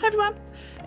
everyone,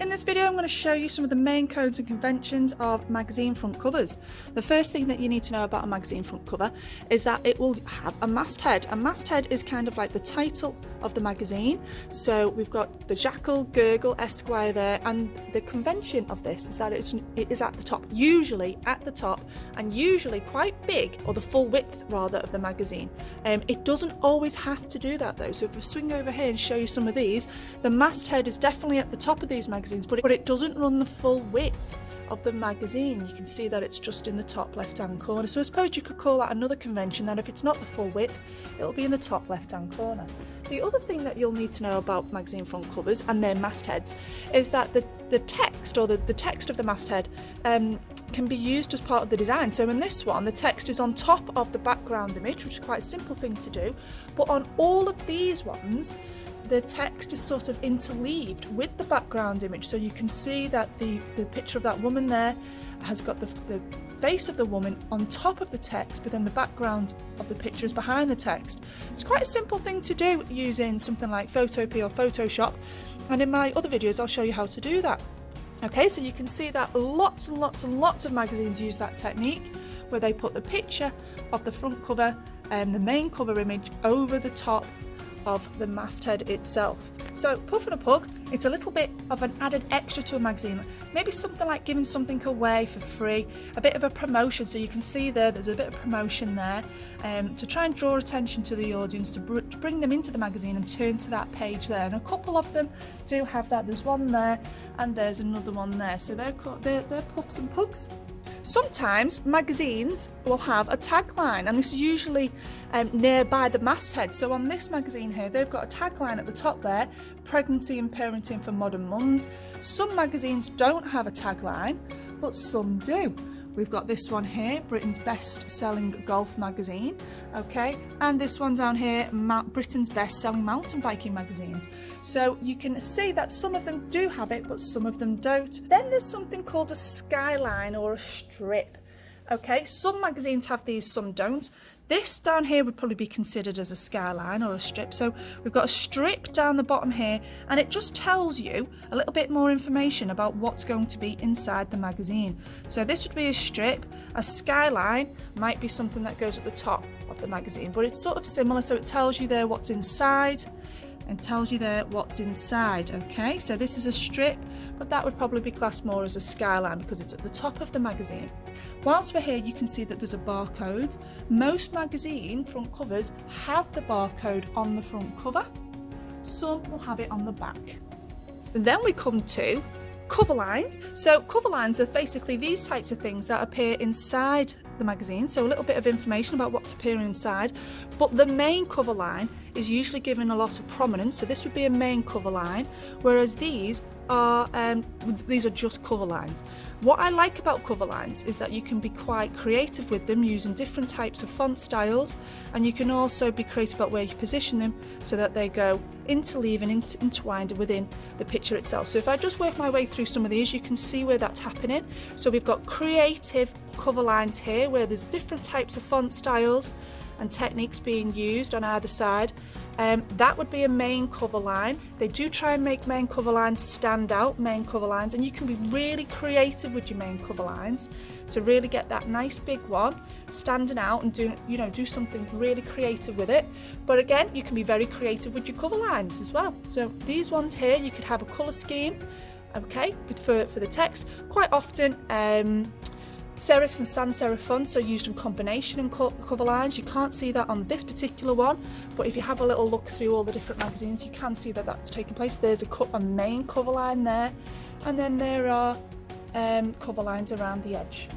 in this video I'm going to show you some of the main codes and conventions of magazine front covers. The first thing that you need to know about a magazine front cover is that it will have a masthead. A masthead is kind of like the title of the magazine. So we've got the Jackal, Gurgle, Esquire there, and the convention of this is that it is at the top, usually at the top, and usually quite big, or the full width rather, of the magazine. It doesn't always have to do that though, so if we swing over here and show you some of these, the masthead is definitely at the top of these magazines, but it doesn't run the full width of the magazine. You can see that it's just in the top left hand corner, so I suppose you could call that another convention, that if it's not the full width, it'll be in the top left hand corner. The other thing that you'll need to know about magazine front covers and their mastheads is that the text, or the text of the masthead, can be used as part of the design. So in this one, the text is on top of the background image, which is quite a simple thing to do, but on all of these ones the text is sort of interleaved with the background image. So you can see that the picture of that woman there has got the face of the woman on top of the text, but then the background of the picture is behind the text. It's quite a simple thing to do using something like Photopea or Photoshop, and in my other videos I'll show you how to do that. Okay, so you can see that lots and lots and lots of magazines use that technique, where they put the picture of the front cover and the main cover image over the top of the masthead itself. So Puff and a Pug, it's a little bit of an added extra to a magazine, maybe something like giving something away for free, a bit of a promotion. So you can see there's a bit of promotion there, to try and draw attention to the audience, to bring them into the magazine and turn to that page there. And a couple of them do have that. There's one there and there's another one there, so they're Puffs and Pugs. Sometimes magazines will have a tagline, and this is usually nearby the masthead. So on this magazine here, they've got a tagline at the top there: pregnancy and parenting for modern mums. Some magazines don't have a tagline, but some do. We've got this one here, Britain's best-selling golf magazine, okay, and this one down here, Britain's best-selling mountain biking magazines. So you can see that some of them do have it, but some of them don't. Then there's something called a skyline or a strip. Okay, some magazines have these, some don't. This down here would probably be considered as a skyline or a strip. So we've got a strip down the bottom here, and it just tells you a little bit more information about what's going to be inside the magazine. So this would be a strip. A skyline might be something that goes at the top of the magazine, but it's sort of similar. So it tells you there what's inside, and tells you there what's inside. Okay, so this is a strip, but that would probably be classed more as a skyline because it's at the top of the magazine. Whilst we're here, you can see that there's a barcode. Most magazine front covers have the barcode on the front cover. Some will have it on the back. Then we come to cover lines. So cover lines are basically these types of things that appear inside the magazine, so a little bit of information about what's appearing inside, but the main cover line is usually given a lot of prominence. So this would be a main cover line, whereas these are just cover lines. What I like about cover lines is that you can be quite creative with them, using different types of font styles, and you can also be creative about where you position them so that they go interleave and intertwined within the picture itself. So if I just work my way through some of these, you can see where that's happening. So we've got creative cover lines here, where there's different types of font styles and techniques being used on either side. That would be a main cover line. They do try and make main cover lines stand out, main cover lines, and you can be really creative with your main cover lines to really get that nice big one standing out and do something really creative with it. But again, you can be very creative with your cover lines as well. So these ones here, you could have a colour scheme, okay, for the text. Quite often serifs and sans serif fonts are used in combination in cover lines. You can't see that on this particular one, but if you have a little look through all the different magazines, you can see that that's taking place. There's a main cover line there, and then there are cover lines around the edge.